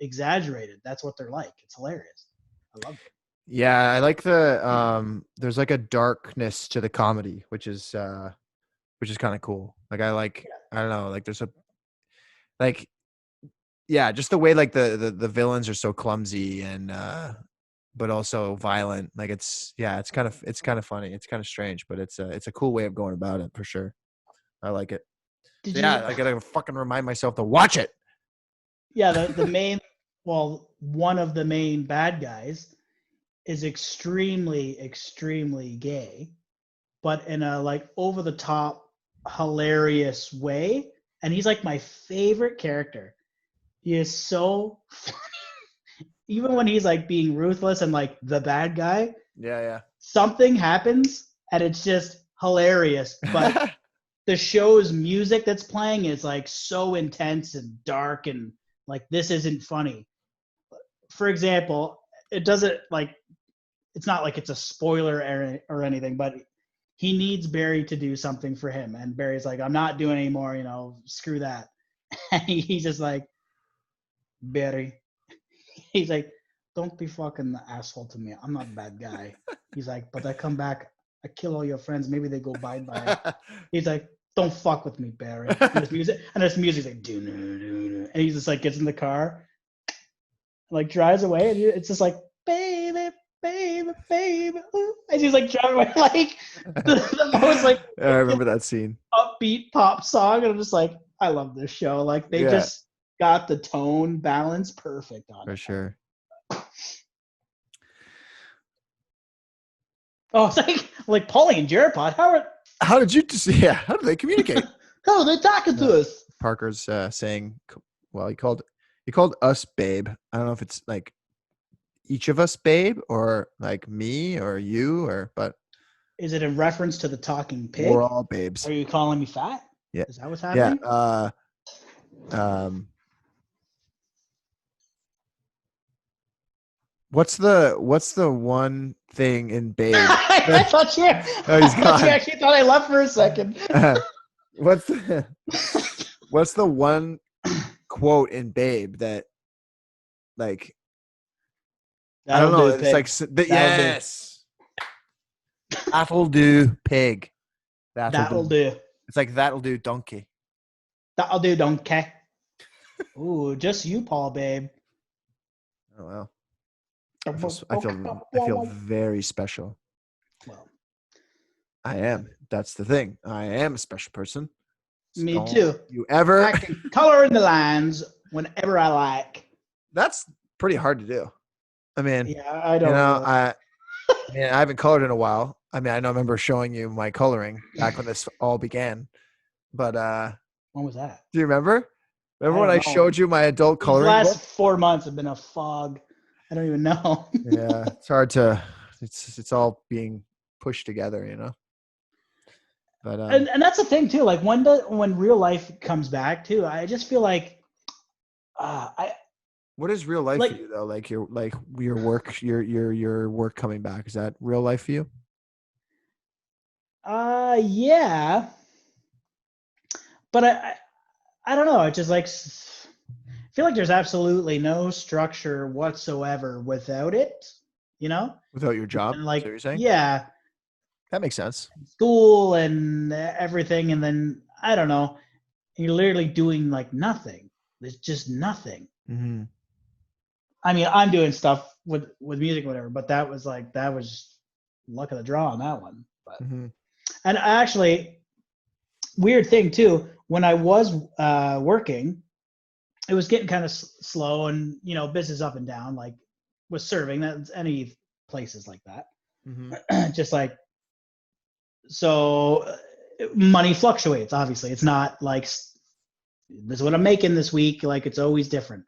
exaggerated. That's what they're like. It's hilarious. I love it. Yeah, I like there's like a darkness to the comedy, which is kind of cool. Like I don't know, like there's just the way like the villains are so clumsy and but also violent. Like it's kind of funny. It's kind of strange, but it's a cool way of going about it for sure. I like it. I gotta fucking remind myself to watch it. Yeah, the main one of the main bad guys is extremely, extremely gay, but in a like over the top, hilarious way. And he's like my favorite character. He is so funny. Even when he's like being ruthless and like the bad guy. Yeah. Something happens and it's just hilarious. But the show's music that's playing is like so intense and dark and like this isn't funny. For example, it doesn't like it's not like it's a spoiler or anything, but he needs Barry to do something for him. And Barry's like, I'm not doing anymore, screw that. And he's just like, Barry. He's like, don't be fucking the asshole to me. I'm not a bad guy. He's like, but I come back, I kill all your friends. Maybe they go bye-bye. He's like, don't fuck with me, Barry. And this music's like, do-do-do-do. And he just like gets in the car, like drives away, and it's just like, baby, ooh. And he's like driving away like the most like I remember that scene. Upbeat pop song, and I'm just like, I love this show. Like they just got the tone balance perfect on it. For sure. Oh, it's like Paulie and Jerapod. How did you see? Yeah, how do they communicate? How are they talking to us? Parker's saying, well, he called us babe. I don't know if it's like each of us babe, or like me or you, or but Is it in reference to the talking we're pig? all babes. Are you calling me fat? Yeah. Is that what's Yeah. happening? Um what's the one thing in Babe I that thought you. oh he's I thought you gone. actually thought I left for a second. What's the what's the one quote in Babe that like I don't That'll know, do, it's like pig. That'll do. yes. That'll do pig. That'll That'll do. do. It's like that'll do donkey. That'll do, donkey. Ooh, just you, Paul, babe. Oh wow. Well, I feel very special. I am. That's the thing. I am a special person. So me don't too. you ever I can color in the lines whenever I like. That's pretty hard to do. I mean, Yeah, I don't really. I haven't colored in a while. I mean, I remember showing you my coloring back when this all began. But When was that? do you remember? I Remember when don't I know. showed you my adult These coloring last book? 4 months have been a fog. I don't even know. Yeah, it's hard to. It's all being pushed together, you know. But And that's the thing too. Like when real life comes back too, I just feel like I what is real life for like you though? Like your work, your work coming back. Is that real life for you? yeah, but I don't know. I just like feel like there's absolutely no structure whatsoever without it. You know, Without your job? and Is that what like you're saying? yeah, That makes sense. school and everything, and then I don't know. You're literally doing like nothing. There's just nothing. Mm-hmm. I mean, I'm doing stuff with music, whatever, but that was luck of the draw on that one. But Mm-hmm. and actually, weird thing too. When I was working, it was getting kind of slow, and business up and down. Like with serving, that's any places like Mm-hmm. that. Just like so, money fluctuates. Obviously, it's not like this is what I'm making this week. Like it's always different.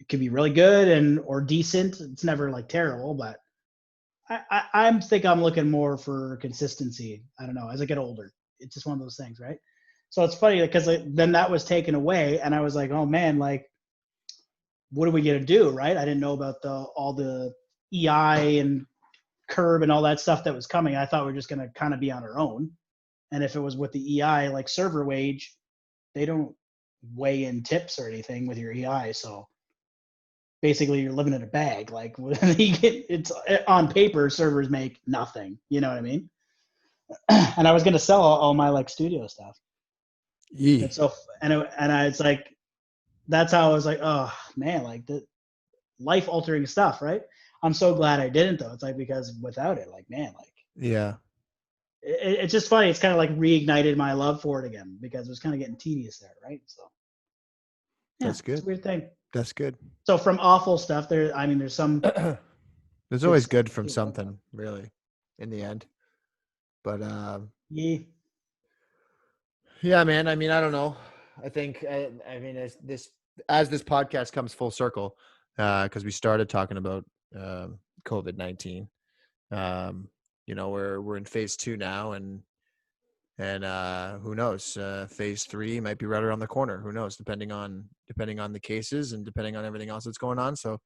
It could be really good and or decent. It's never like terrible, but I think I'm looking more for consistency. I don't know. As I get older, it's just one of those things, right? So it's funny because then that was taken away, and I was like, oh man, like, what are we gonna do, right? I didn't know about all the EI and curb and all that stuff that was coming. I thought we are just gonna kind of be on our own. And if it was with the EI, like server wage, they don't weigh in tips or anything with your EI, so basically you're living in a bag. Like it's on paper, servers make nothing. You know what I mean? And I was gonna sell all my like studio stuff. And Yee. so it's like that's how I was like, oh man, like the life altering stuff, right? I'm so glad I didn't though. It's like because without it, like man, like Yeah. it's just funny. It's kind of like reignited my love for it again because it was kind of getting tedious there, right? So yeah, That's it's good. a weird thing. That's good. So from awful stuff, I mean, there's some There's good always stuff good from too. something, really, in the end. But Yeah. yeah, man. I mean, I don't know. I think I mean as this podcast comes full circle, because we started talking about COVID-19. Um, we're in phase 2 now, and who knows? Phase 3 might be right around the corner. Who knows? Depending on the cases and depending on everything else that's going on. So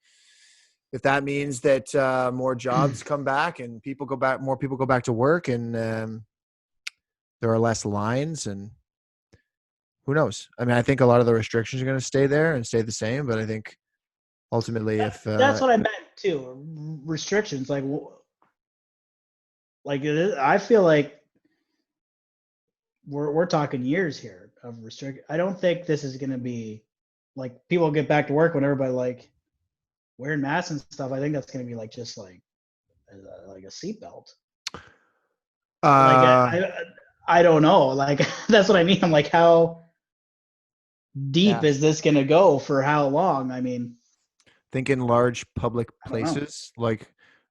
if that means that more jobs come back and more people go back to work, and there are less lines, and who knows? I mean, I think a lot of the restrictions are going to stay there and stay the same, but I think ultimately, if That's what I meant too. Restrictions, like I feel like we're talking years here of restrict. I don't think this is going to be like people get back to work when everybody like wearing masks and stuff. I think that's going to be like just like a seatbelt. Like uh, I don't know. Like that's what I mean. I'm like, how deep yeah, is this going to go for how long? I mean, think in large public I don't know. places like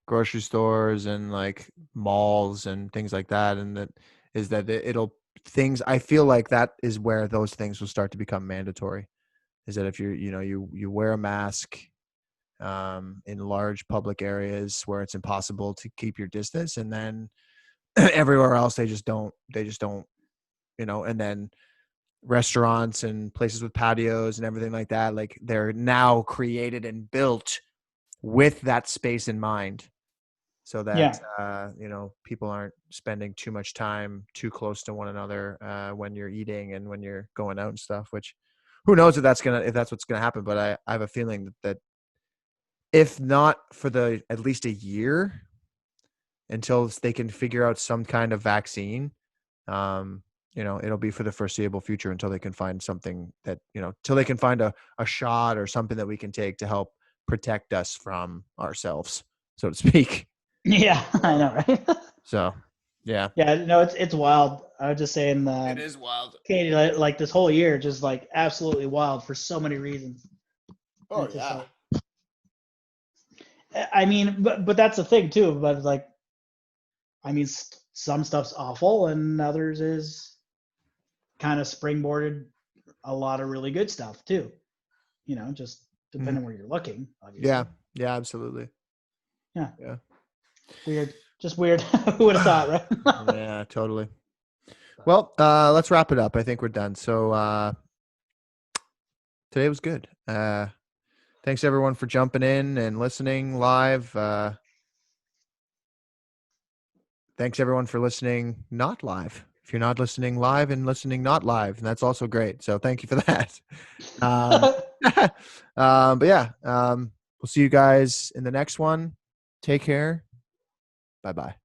grocery stores and like malls and things like that, and that it'll things. I feel like that is where those things will start to become mandatory. Is that if you wear a mask in large public areas where it's impossible to keep your distance, and then everywhere else they just don't, and then restaurants and places with patios and everything like that, like they're now created and built with that space in mind, so that Yeah. people aren't spending too much time too close to one another when you're eating and when you're going out and stuff, which who knows if that's what's gonna happen. But I have a feeling that if not for at least a year until they can figure out some kind of vaccine, it'll be for the foreseeable future until they can find something that, till they can find a shot or something that we can take to help protect us from ourselves, so to speak. Yeah, I know, right? So, yeah. Yeah, no, it's wild. I was just saying, It is wild. Katie, like this whole year, just like absolutely wild for so many reasons. And Oh, it's just yeah. like, I mean, but that's the thing too. But like, I mean, some stuff's awful, and others is kind of springboarded a lot of really good stuff too. Just Mhm. depending where you're looking, Yeah. obviously. Yeah, absolutely. Yeah, Yeah. weird, just weird. Who would have thought, right? Yeah, totally. Well, let's wrap it up. I think we're done. So, today was good. Thanks everyone for jumping in and listening live. Thanks everyone for listening not live. If you're not listening live and listening not live, and that's also great. So thank you for that. Um, but yeah, we'll see you guys in the next one. Take care. Bye bye.